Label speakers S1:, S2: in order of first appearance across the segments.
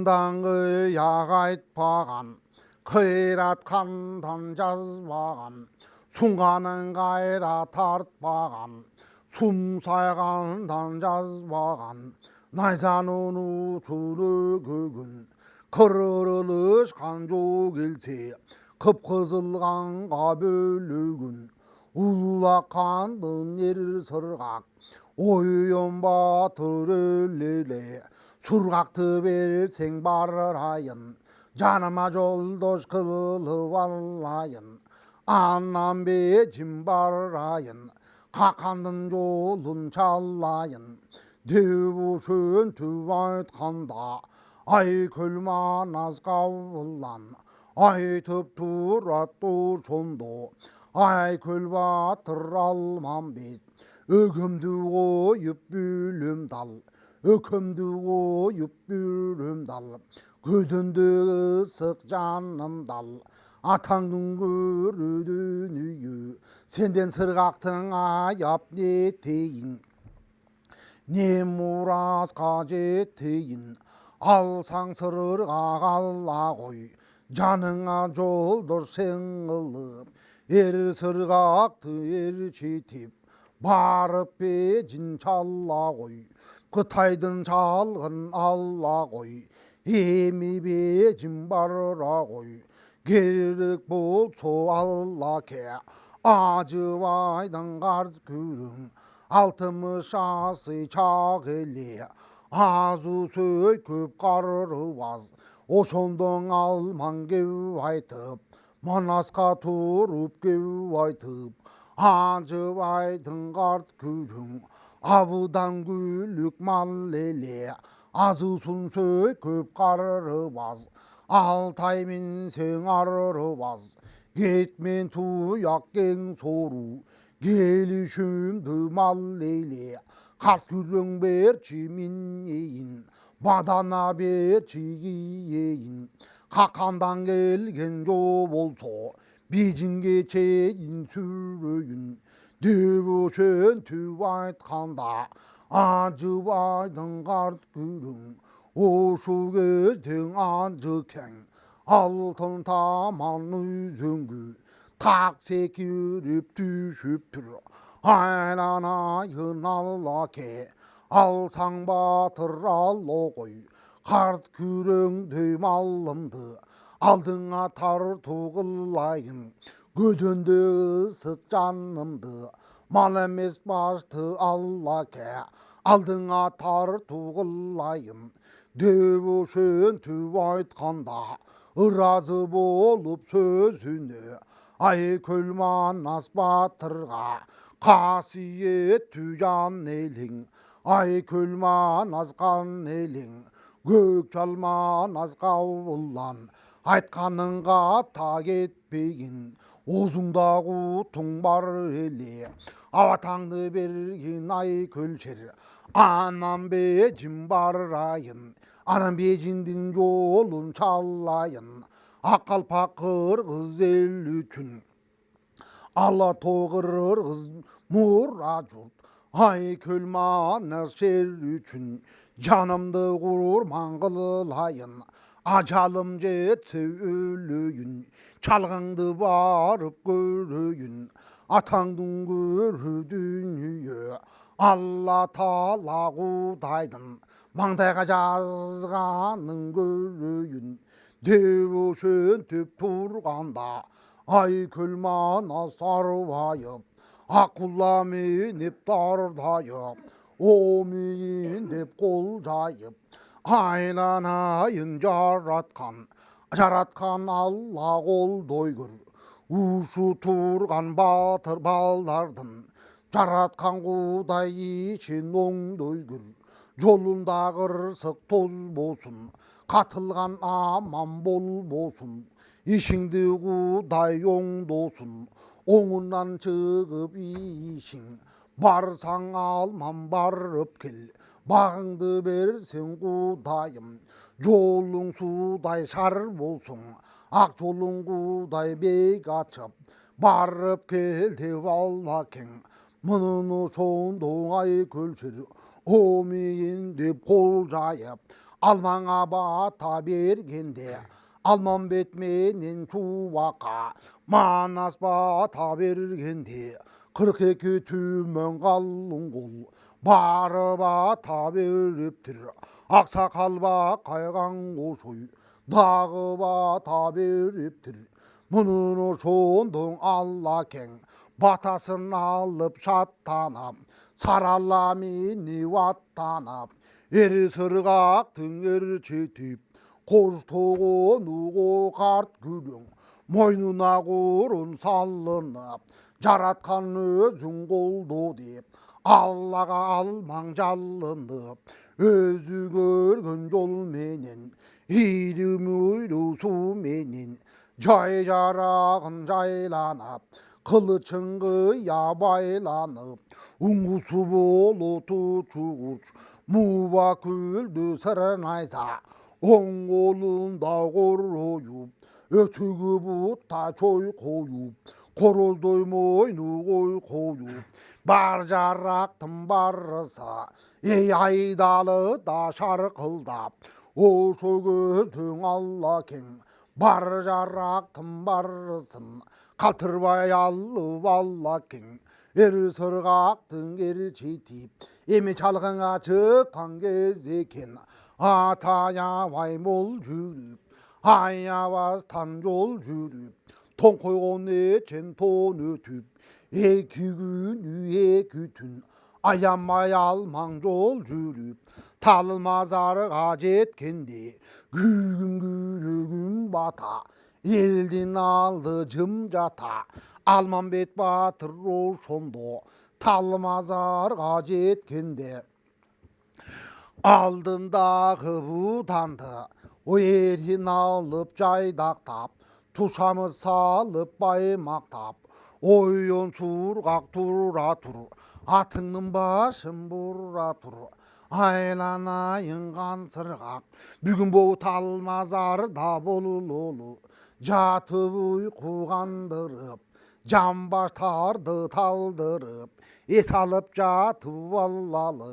S1: Kandangı yağayt bağan, kıyrat kandan bağan, sunganın gayrat bağan, sumsaygandan bağan, найзан onu çulu gün, kırılışkan jo gelse, kıpkızılganға bölігін, улақандын ер сырғақ, ойын батыр өлеле, surgaktı versen barayın, canıma yoldaş kılıp alayın, anam becim barayın, kakandın yolun çalayın, dövüşün tüv aytkanda, ay kölmanaz kavullan, aytıp turat dur çondo, ay köl batır almam bit, ögümdü koyup bülüm dal, ökümdü koyup bülüm dal, gödündü ısık canım dal, atаңдың көрі дүние, сенден сырғақтың аяп не тейін, не мұразға жетейін, алсаң сырғақ алла ғой, жаныңа жолдыр сен қылып, ер сырғақты ер жетіп, барып бежін чалла ғой, Қытайдың шалғын алла ғой, еми бежін бара ғой, керек болса алла ке, ажыбайдың қарт күрің, алтымыш асы чақ еле, азу сөй көп қарыры аз, ошондоң алман кеу айтып, манасқа тұрып кеу айтып, ажыбайдың қарт күрің, абыдан күлік мал еле, азусын сөй көп қарыры аз, алтай мен сен арырып аз, кетмен туяк кең сору, келишімді мал еле, қарт күрең берші мен ейін, бадана берші киейін, қақандан келген жо болса, бежінге чейін сүрейін, дөбөшен түп айтқанда, ажыбайдың қарт күрең, ошу кездің ажы кең, алтын таман өзіңгі, тақ секіріп түшіп тұр, айланайын алла ке, алсаң батыр алла ғой, қарт күреңдей малымды, алдыңа тарту қылайын, көдөнді ысық жанымды, мал емес башты алла ке, алдыңа тарту қылайын, дөбөшен түп айтқанда, ыразы болып сөзіне, ай көлманас батырға, қасиетті жан елің, ай көлманас қан елің, көк жалманас қауыллан, айтқаныңға та кетпейін, озыңда құтың бар еле, аватаңды берген ай көлшер, анам бежім барайын, анам бежіндін жолын чалайын, ақалпақ қырғыз ел үшін, ала тоғырғыз мұра жұрт, ай көлманас жер үшін, жанымды құрман қылайын, ажалым жетсе өлейін, чалғыңды барып көрейін, атаңдың көрі дүние, алла тағала құдайдың маңдайға жазғанын көрейін, дөбөшен түп тұрғанда, ай көлманас арбайып, аққұлла менеп дардайып, омейін деп қол жайып, айланайын жаратқан алла қолдай көр, ушу тұрған батыр балдардың, жаратқан құдай ішін оңдай көр, жолында қырсық тоз болсын, қатылған аман бол болсын, ішіңді құдай оңдосын, оңынан шығып ішің, барсаң алман барып кел, бағыңды берсең құдайым, жолың судай шар болсын, ақ жолың құдай бек açып, барып кел деп алла кең, мұны соңды ай көлшір, омейін деп қол жайып, алмаңа бата бергенде алмамбет менен чубакка манас бата бергенде 42 түмен қалың қол барып бата беріптір ақсақал бақайған ошой дағы бата беріптір мұнын ошондоң алла кең батасын алып шаттанап сарала мені ваттанап ері сырғақтың ері четіп қош тоғынуғы қарт күрең мойнына қорын салынып жаратқан өзің қолды деп аллаға алмаң жалынып өзі көрген жолменен үйдің үйлі суменен жай жарағын жайланып қылычың қия байланып ұңғысы болуты чуғыш муба күлді сырын айса оң қолында қор ойып өтігі бұтта чой қойып қороздой мойны қой қойып бар жарақтың барыса ей айдалы да шарқылдап ошо көздің алла кең бар жарақтың барысын қалтырбай алып алла кең ер сырғақтың ері жетіп еме чалғыңа шыққан кез екен ата аябай мол жүріп аябастан жол жүріп тон қойған ечен тон өтіп екі күн екі түн аямай алмаң жол жүріп талмазарға жеткенде күн бата елден алды жым жата алмамбет батыр ошондо талмазарға жеткенде алдындағы буданды ойерін алып жайдақтап тушамыз салып баймақтап ойын сурғақ тура тұр атыңның башын бұра тұр айланайын қансырғақ бүгін бұл талмазарда болулы жатып ұйқы қандырып жамбаштарды талдырып ес алып жатып аллалы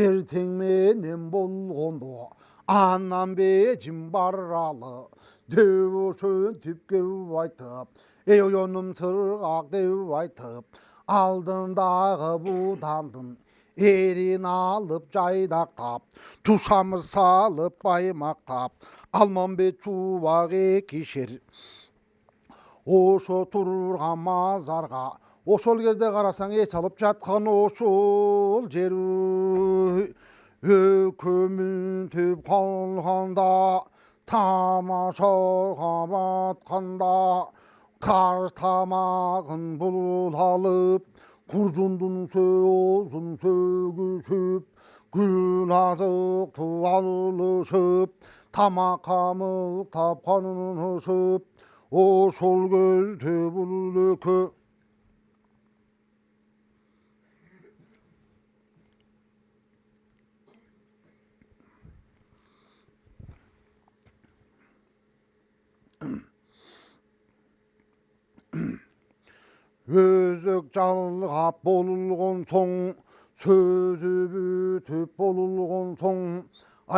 S1: ертең менен болғондо анам бежім баралы деп ошентип кеп айтып ей оюнум сырғақ деп айтып алдындағы будандын ерін алып жайдақтап тушамыз салып баймақтап алмамбет чубак екишер ошо турган мазарга ошол кезде карасаң эс алып жаткан ошол жер көмүнтүп калганда тамашага батканда кар тамагын булалып куржундун сөзүн сөгүшүп гүл азыкты алышып тамак камык тапканышып ошол кезде бул экөө өзөк жалгап болулгон соң сөзү бүтүп болулгон соң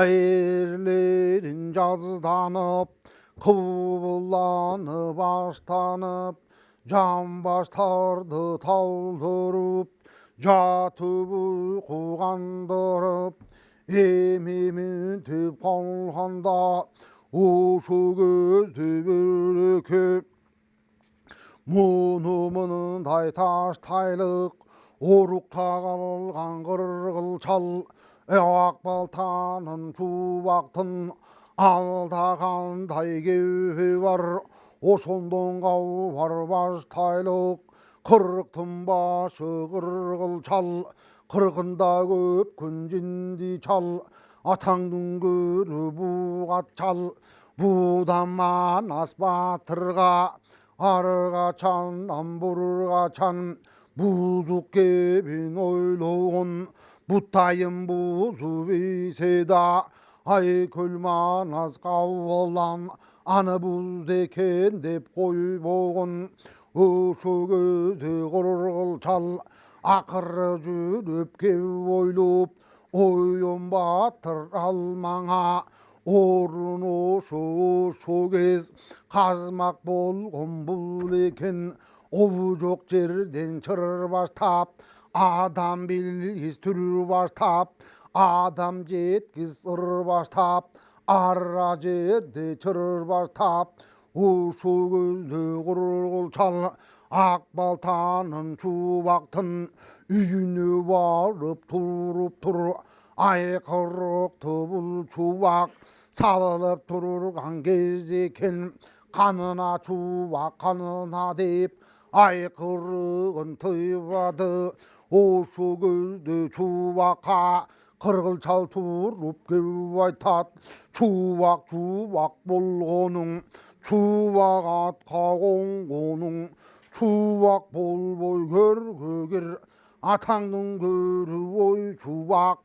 S1: айрлерин жазданып кыбылланып баштанып жамбаштарды талдырып жатып уйку кандырып эмиминтип калганда ошо кезде бир экөө мұны мындай таштайлық орукта қалған қырғыл шал ақ балтаның чубақтың алдағандай кеуі бар ошондон бар баштайлық қырықтың башы қырғыл шал қырқында көп күн жинди чал атаңдың көрі буғат чал будан манас батырға арғачан бурғачан бузук кебин ойлогон бутайын бузуп ийседа айкөл манас кабылан аны бузду экен деп койбогон ошо көздө кыргыл чал акыры жүрүп кеп ойлоп 오연바틀 알망아 오른 오쇼 속에 가스막 볼곤 불리겐 오부족제르된 철바스탑 아담 빌히스투르바스탑 아담 제트기스르바스탑 아라제 대철바스탑 오쇼그드골골찰 악발타는 주박튼 유유느와릅 투릅투르 아예 거럭 더불 주박 살럽 투르 관계지켄 가느나 주박 가느나 대 아예 거럭은 터이바드 오쇼그드 주박하 거럭을 잘 투릅게와이탓 주박 볼고능 주박 가공고능 주박 볼보이 거르거길 아탕능 거르오이 주박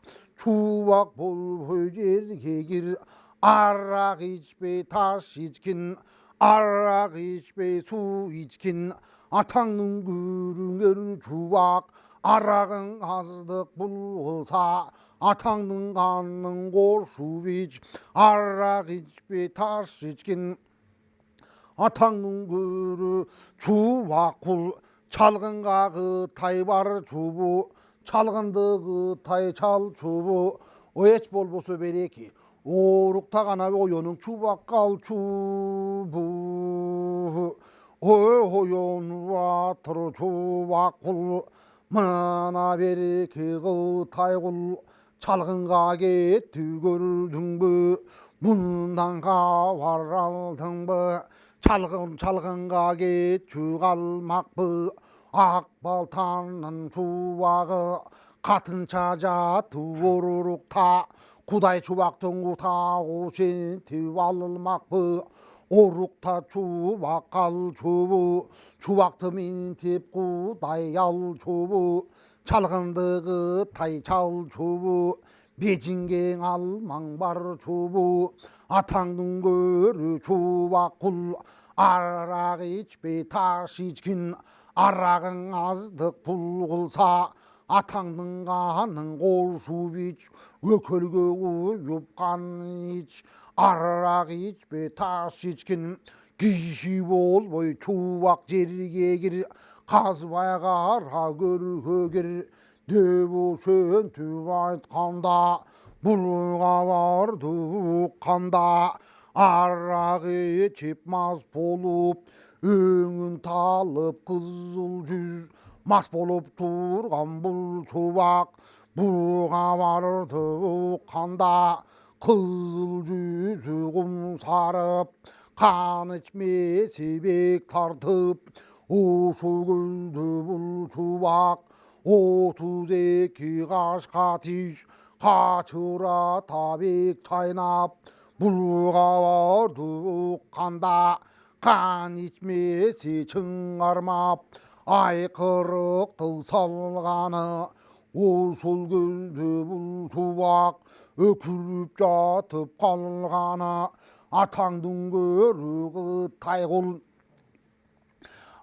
S1: 볼보이 게길 아락이집에 다시지킨 아락이집에 수이지킨 아탕능 거르거르 주박 아락은 가스득 불호사 아탕능 가는 고수비지 아락이집에 다시지킨 아탕능그르 주와쿨 찰근가 그 타이바르 주부 찰근드 그 타이 찰 주부 오에치 볼보스 베레키 오룩타가 나고 요능 주박갈 주부 오호연와 트로 주와쿨 마나베레키 그 타이굴 찰근가게 두글 등부 문단가 와랄 등부 찰근 가게 주갈 막부 악발타는 주와그 같은 차자 두오르룩 타 구다이 주박 동구 타 오신 뒤왈 막부 오룩타 주박갈 주부 주박트민 팁구 다이알 주부 찰근드그 타이찰 주부 미징갱알 망바르 주부 아탕둥거르 주박굴 아락이 집에 다시지킨 아락은 아스득 불굴사 아탕둥가는 골수비 왜걸고 육간이치 아락이 집에 다시지킨 기시볼 뭐 주박제리게길 가스바야가 라거르거길 대보선 두바이 간다 물가와르 두간다 아락의 집마스 볼읍 응은 탈읍 그슬주스 마스 볼읍 тур간 불주박 물가와르 두간다 그슬주스 곰사릅 가느치메 시백 타르텄 오수글 두불주박 오두제 기가스카티 가츠라 다빅 차이납 물가와 두간다 간이치메시 청아르맙 아이 거럭 더설가나 오솔글 두불주박 그룹자 덮갈가나 아탕둥거르그 타이골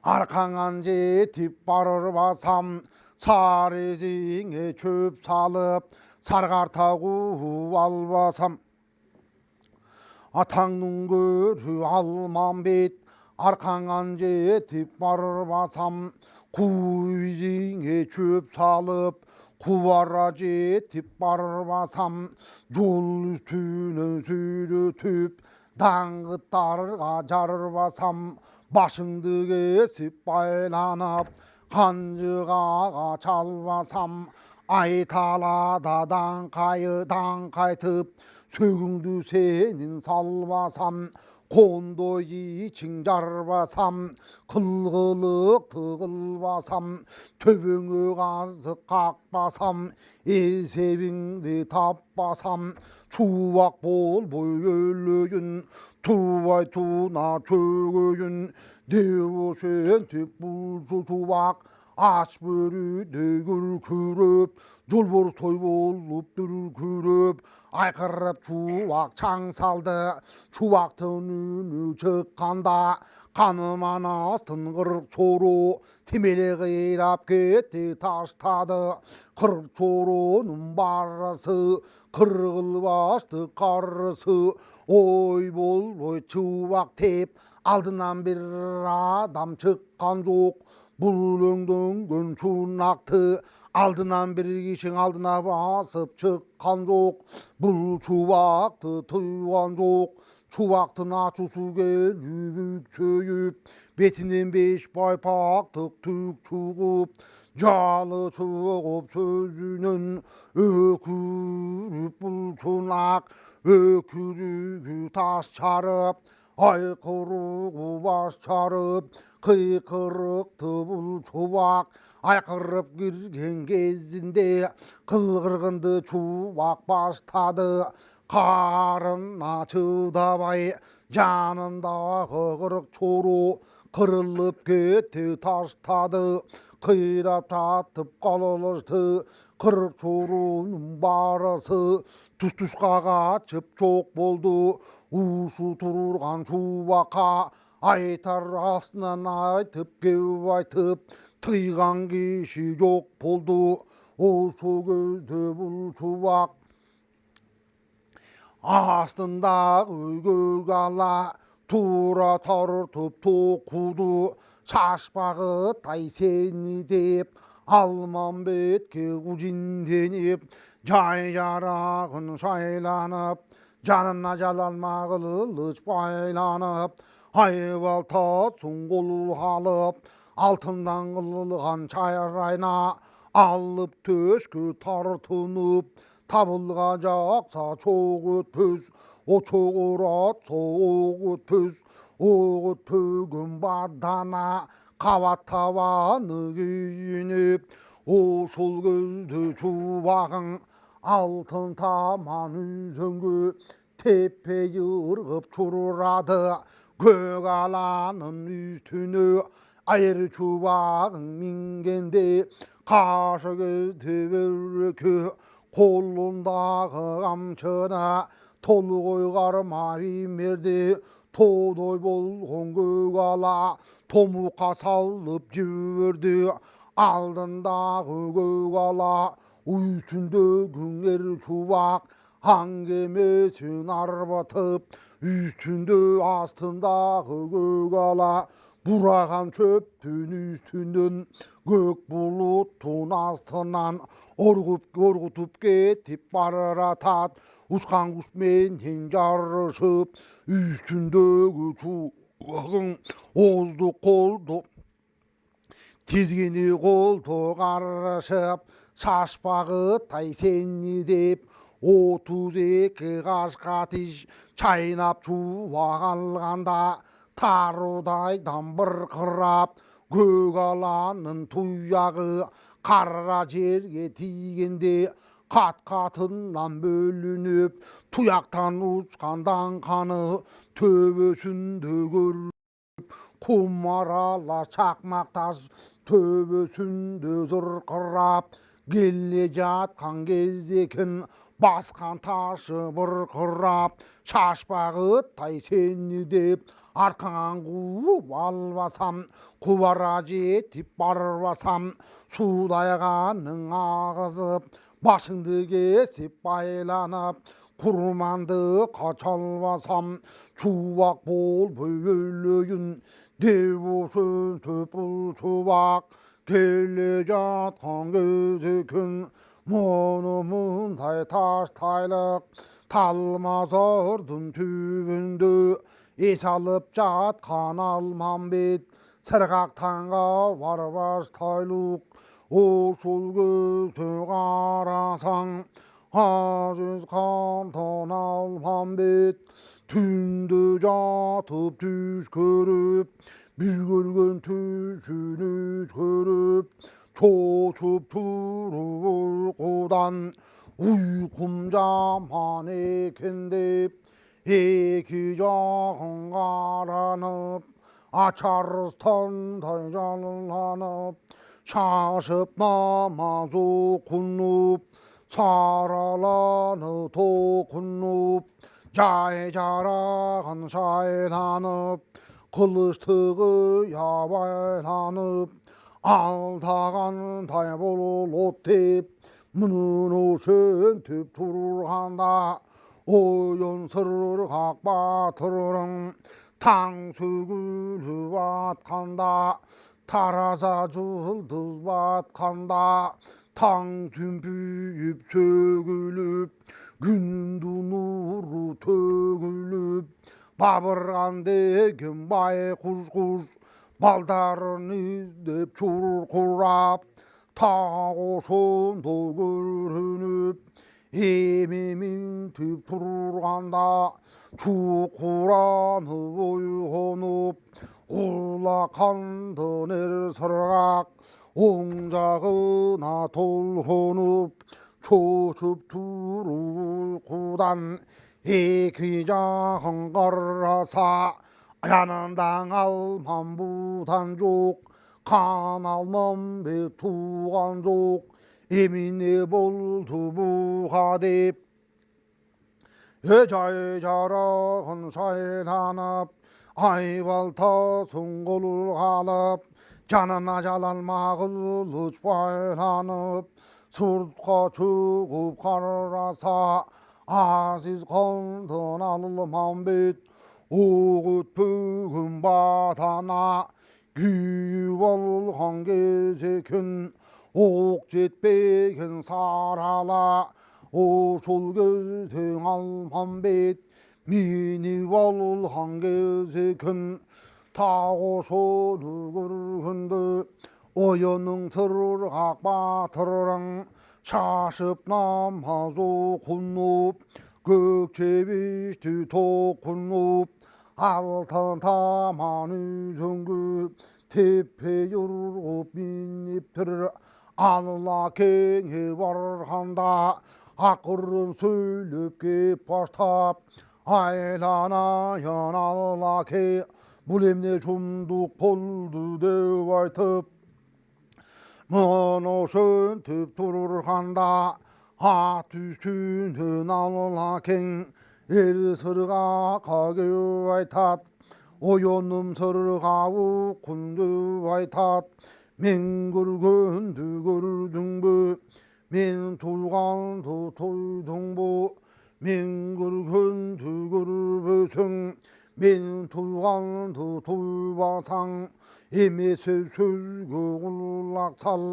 S1: 아락항안제 뒷발을 바삼 사례징의 춥살업 사르가타구 알바삼 아탕둥거르 알만빛 아락항안제 뒷발을 바삼 구이징의 춥살업 구와라제 뒷발을 바삼 졸스투는 수르투 당긋다를 가자를 바삼 마승득의 시빨나납 간즈가가 잘바삼 아이탈라다 당카이특 수궁두세닌 살바삼 곤도이 징자르바삼 글글럭 드글바삼 töbüngü gazı kakbasam ilsevingdi tapbasam çuvak bol boy ölüyün tuvay tuna çögüyün devuşen tüp bulcu çuvak аш бөрідегір күріп, жолбор той болып дүр күріп, айқырып чуақ чаң салды, чуақтың үні шыққанда, қаныман астын қырық чору, темеле қирап кетті таштады. Қырық чоруның барысы, қырғыл басты қарысы, ой бол чуақ теп, алдынан бір адам шыққан жоқ. Бұл өңденген чунақты алдынан бір кишің алдына басып шыққан жоқ. Бұл чуақты тұйған жоқ. Чуақтың ачусы келіп сөйіп, бетінен беш байпақтық түк чуғып, жалы чуғып сөзінен өкіріп бұл чунақ, өкірігі тас чарып, айқырығы бас чарып, қиқырықты бұл чуақ, айқырып кірген кезінде қылғырғынды чуақ бастады. Қарына чыдабай жанындағы қырық чору қырылып кетті таштады. Қирап татып қалышты қырық чоруның барысы, тұс-тұсқа қашып жоқ болды. Ушу тұрған чубаққа айтар астынан айтып кеп айтып, тыйған кеші жоқ болды. Осы кезде бұл чубақ астындағы өгөк ала тура тартып тоқуды. Шашпағы тайсені деп Алмамбетке құжинденіп, жай жарағын шайланып, жанына жалалма қылыш байланып, айбалта сұңғыл қалып, алтындан қылған шайрайна алып төшкі тартынып, табылға жақса çoğ өтпөз, о çoğur at soğuk өтпөз, оғы төгін бадана қабат табаны күйініп, о сол көзді чубағың алтын таман үзеңгі тепе ырғып чурады. Көк аланың үстіне айыр чубағың мингенде, қашы көзді бөркі қолындағы қамшыны толы қойғар маймерді. Тодай болған көк ала томуқа салып жіберді. Алдындағы көк ала үстіндегі ер чубақ аңгемесін арбатып, үстінде астындағы көк ала бураған шөптің үстінден көк бұлыттың астынан орғытып кетіп баратат. Ұшқан құшменен жарышып, үстіндегі чубағың озды қолды тезгені қолды қарышып, шашпағы тайсені деп 32 қасқа тиш чайнап чубақ алғанда, тарудайдан бір қырап көк аланың тұяғы қара жерге тигенде, қат-қатынан бөлініп, тұяқтан ұшқан даңқаны төбесінде көріп, құмарала шақмақ тас төбесінде зырқырап келе жатқан кездекін басқан ташы бұрқырап, шашпағы тайсені деп арқаңан қуып албасам, қубара жетіп барбасам, судайғаның ағызып, башыңды кесіп байланып, құрманды қачалбасам, чубақ бол өлейін деп өшін төпіл чубақ келе жатқан кезекін мұнымындай таштайлық талмазардың түбінде ес алып жатқан Алмамбет сырғақтанға барбас тайлық. О сол көзді қарасаң азиз қантон Алмамбет түнде жатып түс көріп, біз көрген түсін көріп, шошып тұрып ұйқыдан ұйқым жаман екен деп, екі жағын қаранып, ачарыстандай жалынып, şaşıp namaz okunup sarılanı dokunup cay carağın şaylanıp kılıç tığı yabaylanıp aldаған тайбол от теп мұның өшін төп тұрғанда ойын сырғақ батырың таң сөгіліп атқанда тараза жұлдыз батқанда таң түмпиіп сөгіліп күнді нұры төгіліп бабырған деген байқұс балдарын іздеп чұрқырап тағы шонды көрініп емемен теп тұрғанда шұқыранып ойғанып улақанды нер сырғақ оң жағына толқынып шошып тұрып ұйқыдан екі жағын қараса жанындаң алмам будан жоқ қан алмам бе туған жоқ еміне болды буға деп жай жарағын шайланып айбалтасын қолғанып жанына жалалма қылыш байланып сыртқа шығып қараса азиз қандын алмамбет оқ өтпеген батана күйіп алған кез екен оқ жетпеген сарала ошол кезде алмамбет минип алған кез екен тағы ошоны көргенде ойының сырғақ батырың шашып намаз оқынып көк жебешті тоқынып алтын таман үзеңгі тепе ұрғып миніп тұр алла кеңе барғанда ақырын сөйлеп кеп бастап айланайын алла ке бұл емне жұмдық болды деп айтып мұны шөнтіп тұрғанда ат үстінен алла кең ел сырғаққа кеп айтады ойыным сырғауы күндеп айтады мен көргенді көрдің бе мен туғанды тойдың бе мен көргенді көрбесің мен туғанды тойбасаң емесі сөзге құлақ сал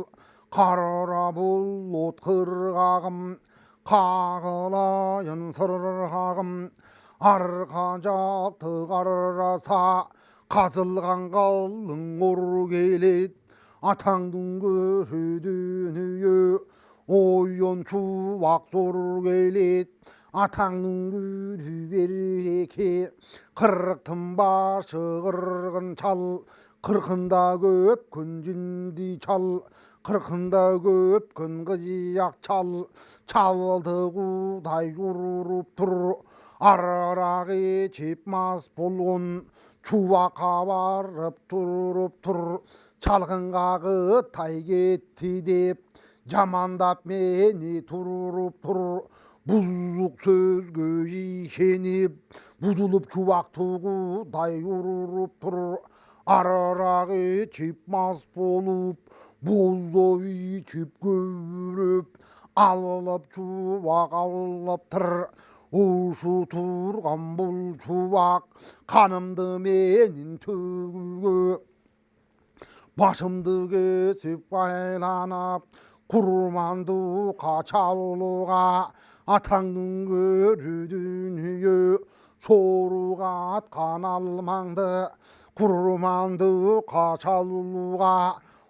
S1: қара бұлт қырғағым қағылайын сырғағым арқа жақты қараса қазылған қалың ор келеді атаңдың көруден үйі ойын шуақ зор келеді атаңның көрі береке қырықтың башы қырғын шал қырқында көп күн жинди чал қырқында көп күн қызияқ чал чалды құдай ұрып тұр арарағы жеп мас болғын чубаққа барып тұрып тұр шалғынғағы тай кетті деп жамандап мені тұрып тұр бұзық сөзге ишеніп бұзылып чубақ тұғыдай ұрып тұр арарағы жеп мас болып боздой içip көріп алып чубақ алып тұр ушу тұрған бұл чубақ қанымды менің төгуге башымды кесіп байланып құрманды қачалуға атаңның көруден үйі соруға атқан алмаңды құрманды қачалуға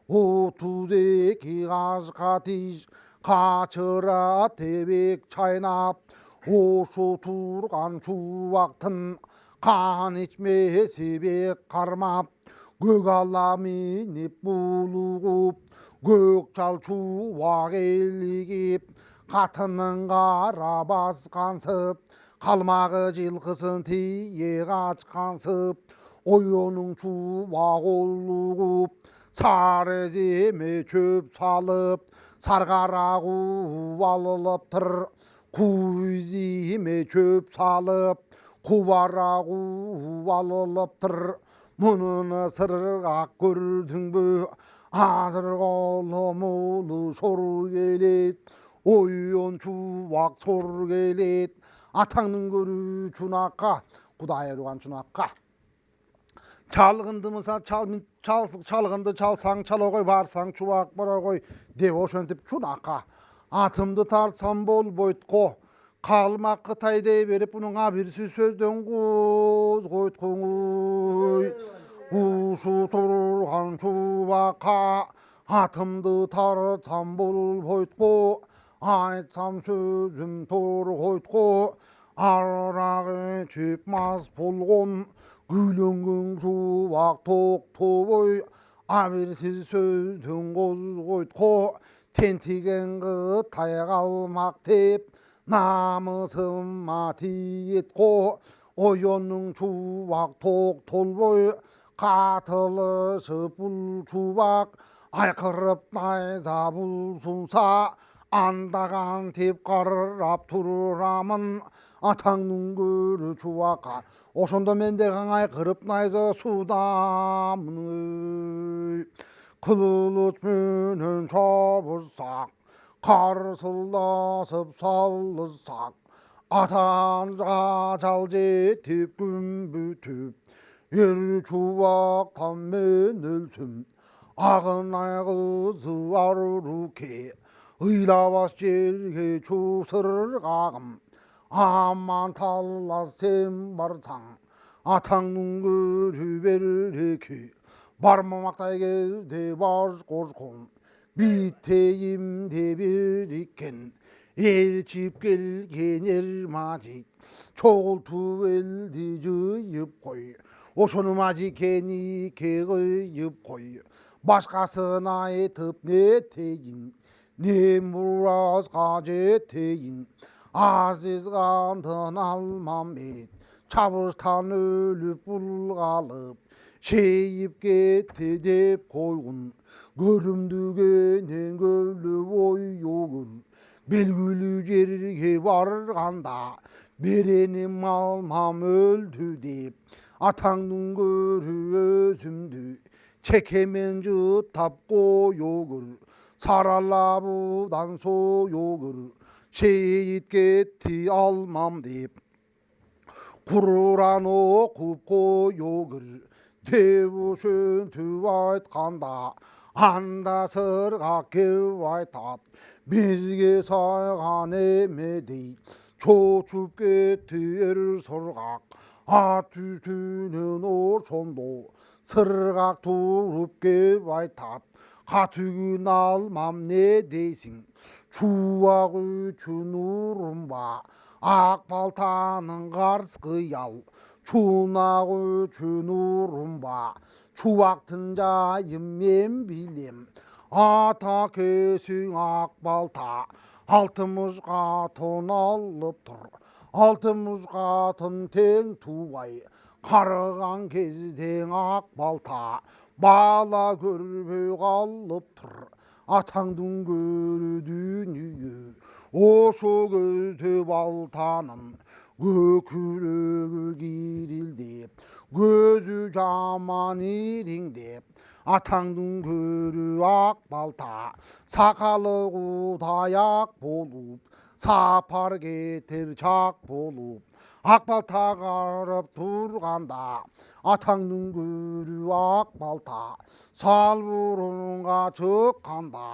S1: 32 қасқа тиž қачыра тебек чайнап ошу тұрған чубақтың қан ішмесі бек қармап көк миніп булығып көк жал чубақ елігіп қатынның қара басқансып қалмағы жылқысын тие қачқансып ойының чубақ олығып 사래지에 줍 살ып sarғарағу алылыптыр, күйзиме чөп салып кубарағу алылыптыр. Мұныны сырғақ көрдің бе, азыр қолымылы шор келет, ойын чубақ сор келет. Атаңның көрі чунаққа, құдай ұрған чунаққа. Çalgındı mısa çalgındı çalsan çala koy, barsan çuvak bara koy деп ошентип чунакка. Атымды тартсам бол бойтко, қалмақ Қытайдай беріп бұныңа бір сөзден қоз қойткоңой. Ушу тұрған чубакка, атымды тартсам бол бойтко, айтсам сөзім тор қойтко. Арағы чеп мас болғын, Gülüngün çuvak tok toboy, abirsiz sözdün qoz qoytko, tentigen Qıtay qalmak tep, namısıma tiyetko. Oyonun çuvak tok tolboy, katılışıp bul çuvak, aykırıp nayza bulsunsa, andаған tep qarrap turamın, атаңның көрі чубакка. Ошондо мен де каңай кырып найза судамын. Кылыч менен чабышсак, карсылдасып салышсак, атан жажал жетип күн бүтүп, эр чубактан мен өлсүм. Агын айгызы аруке, ыйлабас жерге чусыргагым. Aman tallas sen barsan, atаңның көрі береке. Бармамақтай кезде баш қошқын, биттейімде берекен. Елчіп келген ермажик, чоғылту елді жиып қой. Ошоны мажикені кеғиып қой. Башқасын айтып не тейін, не мұразға жетейін. Aziz qandın almam ben, çavuştan ölüp bulgalıp, şeyip gitti dep koygun. Görümdügenen gölü boy yogur, belgülü yerge barganda, berenim almam öldü dep, atаңның көрі özümdü, çekemen jıtap koyogur, saralabudan soyogur. Şehit gitti almam deyip, Kur'an okup koyogır, devuşuntu aytkanda, anda sırgak kev aytat, bizge saygan emedi, çoçup gitti er sırgak, at üstünün orşondo, sırgak turup kev aytat, katügün almam ne deysin, Çuvak üçün urumba, ak baltanın qarsı qıyal. Çunak üçün urumba, çuvaktın jayım men bilem. Ata kesin ak balta, altımız qатын alıp tur. Altımız qатын teң tubay, qarıgan kezdен ak balta, bala görбөй qalıp tur. Атаңдың көрі дүние, ошо көзді балтанын, көкірегі кирилдеп, көзі жаман ириңдеп. Атаңдың көрі ақ балта, сақалы қудаяқ болып, сапар кетер чақ болып. Ақ балта қарып тұрғанда, атаңның көрі ақ балта, сал бұрынға шыққанда,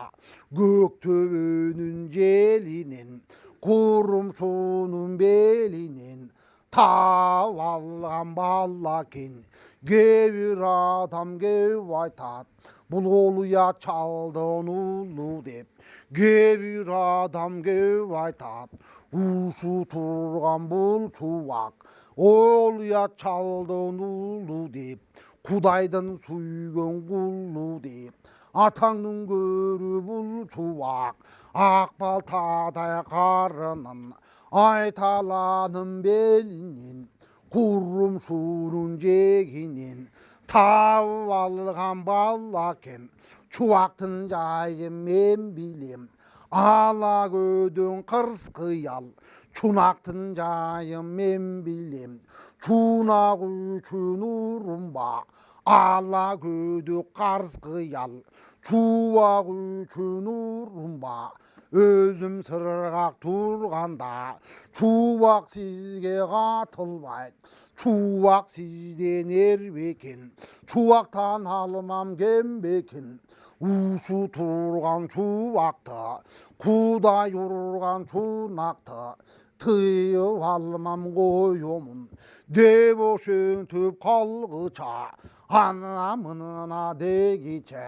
S1: көк төбенің желінен, құрымшының белінен, тау алған балакен, кейбір адам кеп айтат, бұл ұлия чалдың ұлы деп. Кейбір адам кеп айтат, ушу тұрған бұл чувак, ұлия чалдың ұлы деп. Құдайдың сүйген құлы деп. Атаңның көрі бұл чувак, ақ балтадай қарынын, айталаның белінен, құрым шурын жегінен, тауып алған балакен чубактын жайын мен билем ала көдөң кырс кыял чунактын жайын мен билем чунак үчүн урумба ала көдө карс кыял чубак үчүн урумба өзүм сыргак турганда чубак сизге катылбайт чубак сизден эрбекен чубактан алмам кембекен ушу турган чубакты кудай урган чунакты тыйып алмам коёмун деп ошентип калгыча ана мына дегиче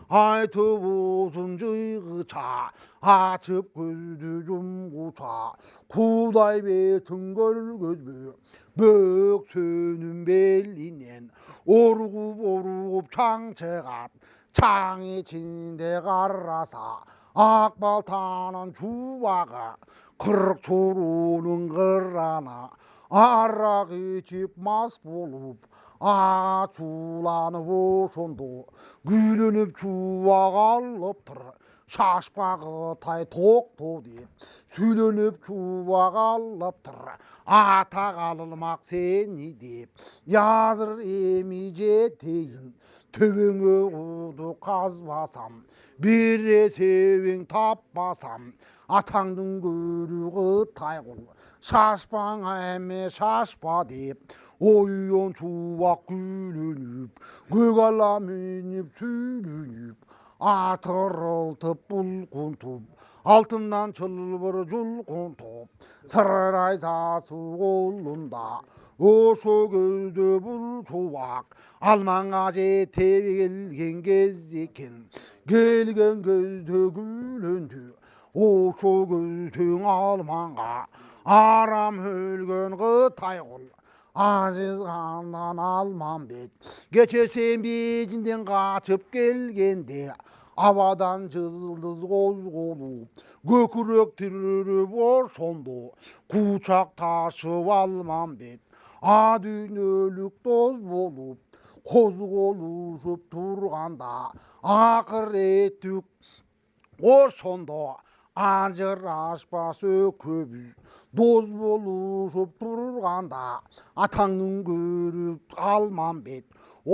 S1: айтып узун жыйгыча ачып көздү жумгуча кудай бетин көргөзбө бөксөнүн белинен оргуп чаң чыгат чаң ичинде караса ак балтанын чубагы кырк чорунун кырана арак ичип мас болуп ачууланып ошондо күйрөнүп чубак алыптыр шашпагы тай токто деп сүйлөнүп чубак алыптыр ата калылмак сени деп языр эми жетейин төбөңө кууду казбасам бир эсебиң таппасам атаңдын көрүгү тайгул шашпаң эме шашпа деп ойон чубак күйлөнүп көк ала минип сүйлөнүп атырылтып булкунтуп алтындан чылбыр жулкунтуп сырдай сасу колунда ошо көздө бул чубак алмаңга жете келген кез экен келген көздө күйлөндү ошо көздөң алмаңга арам өлгөн кытайгул азиз хандан Алмамбет кече сен бейжиңден качып келгенде абадан жылдыз козголуп көкүрөк тирүрүп ошондо кучак ташып Алмамбет а дүйнөлүк доз болуп козголушуп турганда акыр этүк ошондо ажырашпас экөөбүз доз болушуп турганда атаңдын көрүп Алмамбет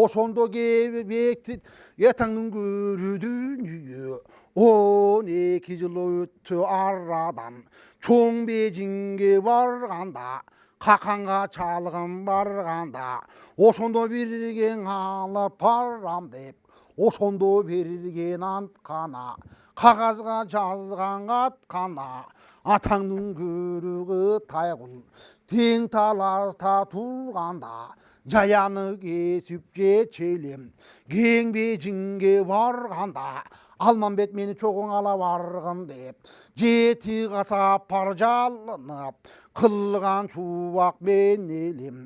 S1: ошондо кебекти этаңдын көрүү дүйнүйө 12 жыл өттү арадан чоң бейжиңге барганда каканга чалгын барганда ошондо бирген алып барам деп ошондо берген анткана кагазга жазган каткана атаңдын көрүгү тайгул тең таласта турганда жаяны кесип жечелем кең бейжиңге барганда Алмамбет мени чогуң ала баргын деп жети касапар жалынып кылган чубак мен элим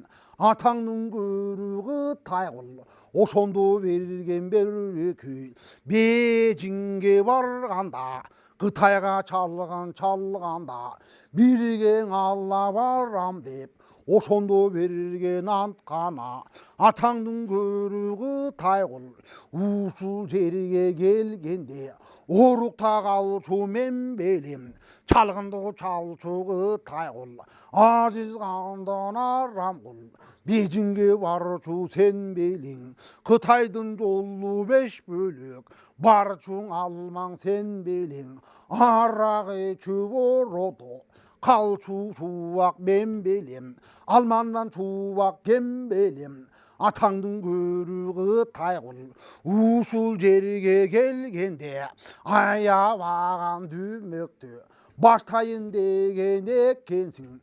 S1: атаңдын көрүгү тайгул ошондо берген берекүй бейжиңге барганда Кытайга чалганда биргең ала барам деп ошондо берген анткана атаңдын көрүгү тайгул ушул жерге келгенде орукта калчу мен белем чалгынды чалчу тайгул азиз кандан арамгул бейжиңге барчу сен белең Кытайдын жолу 5 бөлөк барчуң алмаң сен белең арак ичип ородо калчу чубак мен белем алмандан чубак кем белем атаңдын көрүгү тайгул ушул жерге келгенде аябаган дүмөктү баштайын деген экенсиң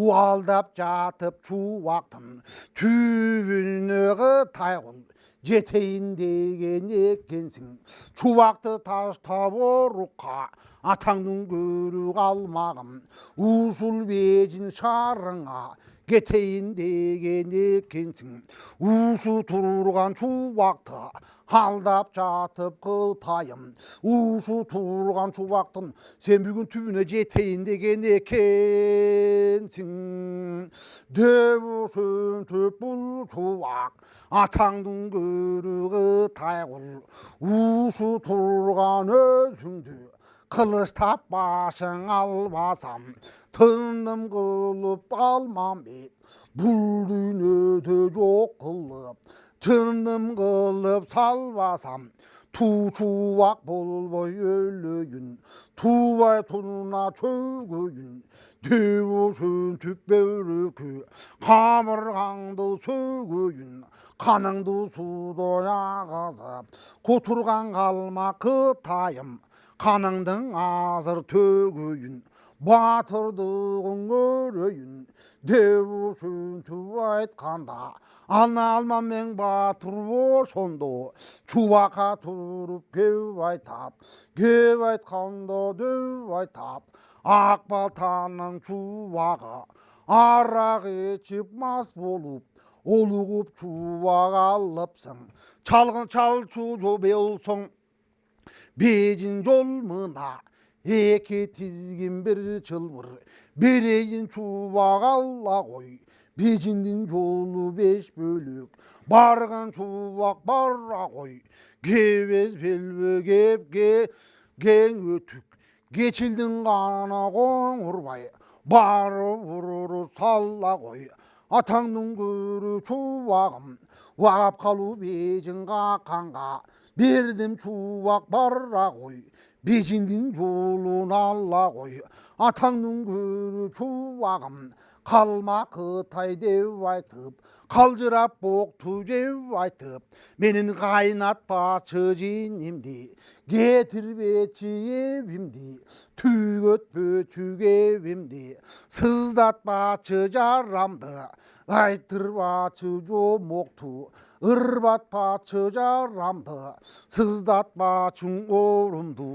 S1: уалдап жатып чубактын түбүнө тайгул жетейин деген экенсиң чубакты таштап орукка атаңның көрік алмағым усул бежін шарыңа кетейін деген екенсің ушу тұрған шуақты алдап жатып қытайым ушу тұрған шуақтың сен бүгін түбіне жетейін деген екенсің дөбөшін төп бұл шуақ атаңның көрігі тайғұл ушу тұрған өзіңді қылыш тап башың албасам тыным қылып алмам бет бұл дүниеде жоқ қылып тыным қылып салбасам ту шуақ болбой өлейін тубай тұнына чөгейін дөбөшін түп бөрікі қабырғаңды сөгейін қаныңды судай ағызып құтырған қалма қытайым қаныңдың азыр төгейін батырдығың өрейін дөбөшін түп айтқанда ана алмамен батыр ошондо чубакка туруп кеп айтканда дөп айтат ак балтанын чубагы арак ичип мас болуп олугуп чубак алыпсың чалгын чалчу болсоң бежин жол мына эки тизгин бир чылбыр берейин чубак алла кой бежиндин жолу беш бөлөк барган чубак бара кой кебез белбе кеп кең өтүк кечилдин гана коңурбай барып уруру салла кой атаңдын көрү чубагым уагап калуу бежин какканга бердим чубак бара кой бежиндин жолун алла кой атаңдын көрү чубагым қалма қытай деп айтып қалжырап боқту жеп айтып менің қайнатпашы жинімді кетірбечі ебімді түйгөтпөчү кебимди сыздатпачы жарамды айтырбачы жомокту ырбатпачы жарамды сыздатпачың орумду.